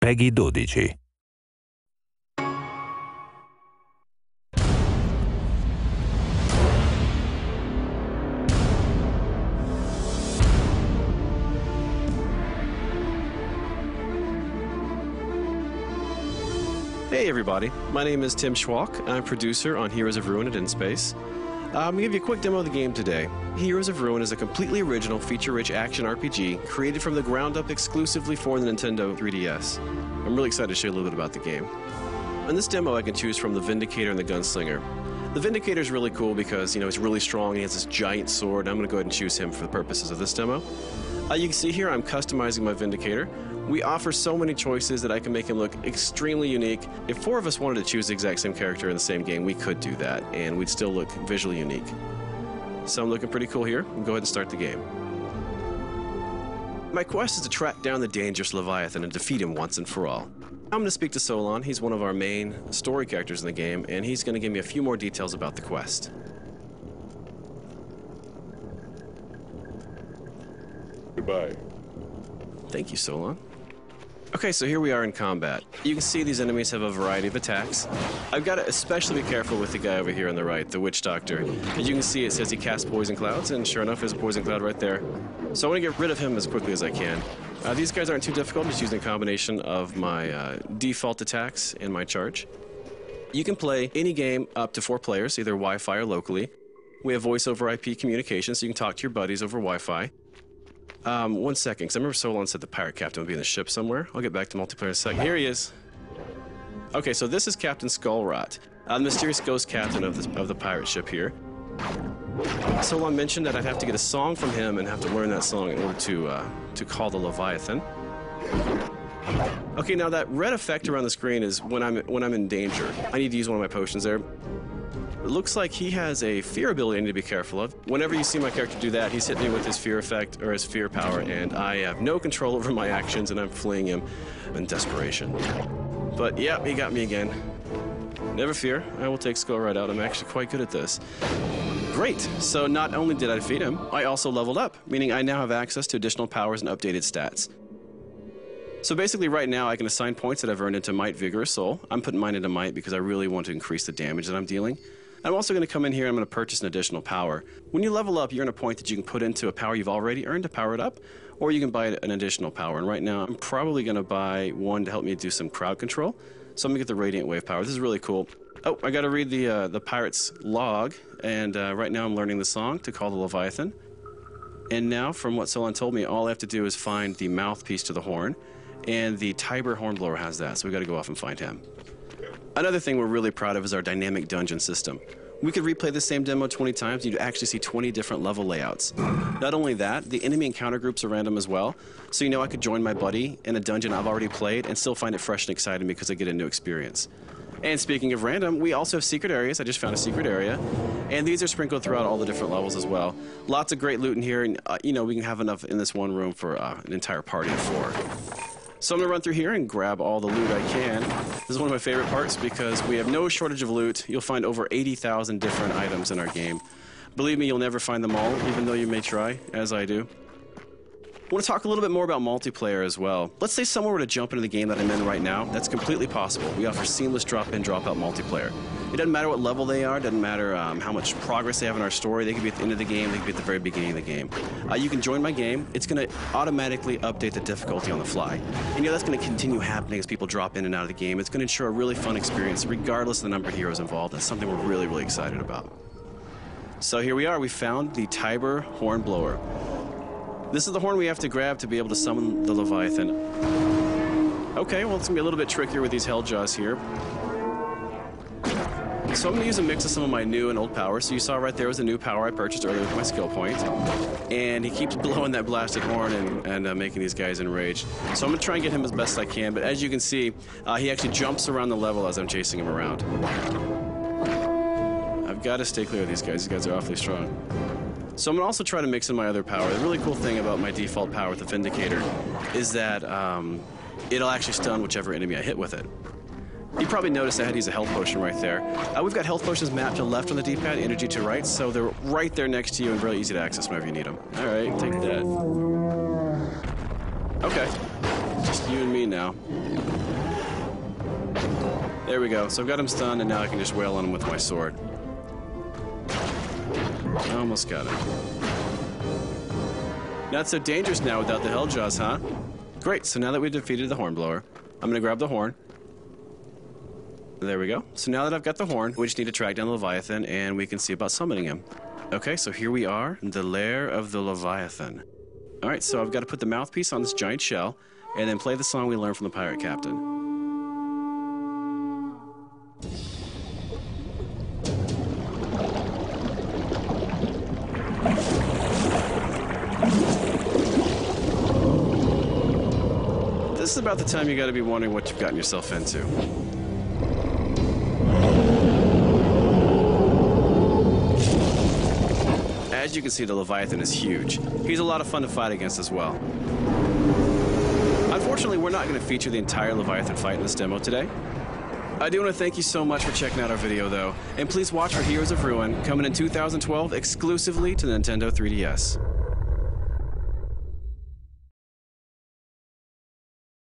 Peggy 12. Hey everybody, my name is Tim Schwalk. I'm producer on Heroes of Ruin and In Space. I'm going to give you a quick demo of the game today. Heroes of Ruin is a completely original, feature-rich action RPG created from the ground up exclusively for the Nintendo 3DS. I'm really excited to show you a little bit about the game. In this demo, I can choose from the Vindicator and the Gunslinger. The Vindicator is really cool because, he's really strong and he has this giant sword. I'm going to go ahead and choose him for the purposes of this demo. You can see here I'm customizing my Vindicator. We offer so many choices that I can make him look extremely unique. If 4 of us wanted to choose the exact same character in the same game, we could do that, and we'd still look visually unique. So I'm looking pretty cool here. We'll go ahead and start the game. My quest is to track down the dangerous Leviathan and defeat him once and for all. I'm going to speak to Solon. He's one of our main story characters in the game, and he's going to give me a few more details about the quest. Goodbye. Thank you, Solon. Okay, so here we are in combat. You can see these enemies have a variety of attacks. I've got to especially be careful with the guy over here on the right, the Witch Doctor. As you can see, it says he casts poison clouds, and sure enough, there's a poison cloud right there. So I want to get rid of him as quickly as I can. These guys aren't too difficult, just using a combination of my default attacks and my charge. You can play any game up to 4 players, either Wi-Fi or locally. We have voice over IP communication, so you can talk to your buddies over Wi-Fi. 1 second, because I remember Solon said the pirate captain would be in the ship somewhere. I'll get back to multiplayer in a second. Here he is. Okay, so this is Captain Skullrot, the mysterious ghost captain of the pirate ship here. Solon mentioned that I'd have to get a song from him and have to learn that song in order to call the Leviathan. Okay, now that red effect around the screen is when I'm in danger. I need to use one of my potions there. It looks like he has a fear ability I need to be careful of. Whenever you see my character do that, he's hitting me with his fear effect or his fear power, and I have no control over my actions, and I'm fleeing him in desperation. But yeah, he got me again. Never fear, I will take Skullrot out. I'm actually quite good at this. Great, so not only did I defeat him, I also leveled up, meaning I now have access to additional powers and updated stats. So basically right now I can assign points that I've earned into Might, Vigor, or Soul. I'm putting mine into Might because I really want to increase the damage that I'm dealing. I'm also going to come in here and I'm going to purchase an additional power. When you level up, you earn a point that you can put into a power you've already earned to power it up, or you can buy an additional power. And right now, I'm probably going to buy one to help me do some crowd control. So I'm going to get the Radiant Wave power. This is really cool. Oh, I got to read the pirate's log, and right now I'm learning the song to call the Leviathan. And now, from what Solon told me, all I have to do is find the mouthpiece to the horn, and the Tiber Hornblower has that, so we got to go off and find him. Another thing we're really proud of is our dynamic dungeon system. We could replay the same demo 20 times and you'd actually see 20 different level layouts. Not only that, the enemy encounter groups are random as well, so I could join my buddy in a dungeon I've already played and still find it fresh and exciting because I get a new experience. And speaking of random, we also have secret areas. I just found a secret area, and these are sprinkled throughout all the different levels as well. Lots of great loot in here, and we can have enough in this one room for an entire party of 4. So I'm going to run through here and grab all the loot I can. This is one of my favorite parts because we have no shortage of loot. You'll find over 80,000 different items in our game. Believe me, you'll never find them all, even though you may try, as I do. I want to talk a little bit more about multiplayer as well. Let's say someone were to jump into the game that I'm in right now. That's completely possible. We offer seamless drop-in, drop-out multiplayer. It doesn't matter what level they are, doesn't matter how much progress they have in our story. They could be at the end of the game, they could be at the very beginning of the game. You can join my game. It's going to automatically update the difficulty on the fly. And that's going to continue happening as people drop in and out of the game. It's going to ensure a really fun experience regardless of the number of heroes involved. That's something we're really, really excited about. So here we are. We found the Tiber Hornblower. This is the horn we have to grab to be able to summon the Leviathan. Okay, well, it's going to be a little bit trickier with these Helljaws here. So I'm going to use a mix of some of my new and old powers. So you saw right there was a new power I purchased earlier with my skill point. And he keeps blowing that blasted horn and making these guys enraged. So I'm going to try and get him as best I can. But as you can see, he actually jumps around the level as I'm chasing him around. I've got to stay clear of these guys. These guys are awfully strong. So I'm going to also try to mix in my other power. The really cool thing about my default power with the Vindicator is that it'll actually stun whichever enemy I hit with it. You probably noticed I had to use a health potion right there. We've got health potions mapped to left on the D-pad, energy to right, so they're right there next to you and really easy to access whenever you need them. All right, take that. Okay, just you and me now. There we go. So I've got him stunned, and now I can just wail on him with my sword. Almost got him. Not so dangerous now without the Helljaws, huh? Great. So now that we've defeated the Hornblower, I'm going to grab the horn. There we go. So now that I've got the horn, we just need to track down the Leviathan, and we can see about summoning him. Okay, so here we are, the lair of the Leviathan. All right, so I've got to put the mouthpiece on this giant shell, and then play the song we learned from the pirate captain. This is about the time you got to be wondering what you've gotten yourself into. As you can see, the Leviathan is huge. He's a lot of fun to fight against as well. Unfortunately, we're not going to feature the entire Leviathan fight in this demo today. I do want to thank you so much for checking out our video, though, and please watch for Heroes of Ruin, coming in 2012 exclusively to the Nintendo 3DS.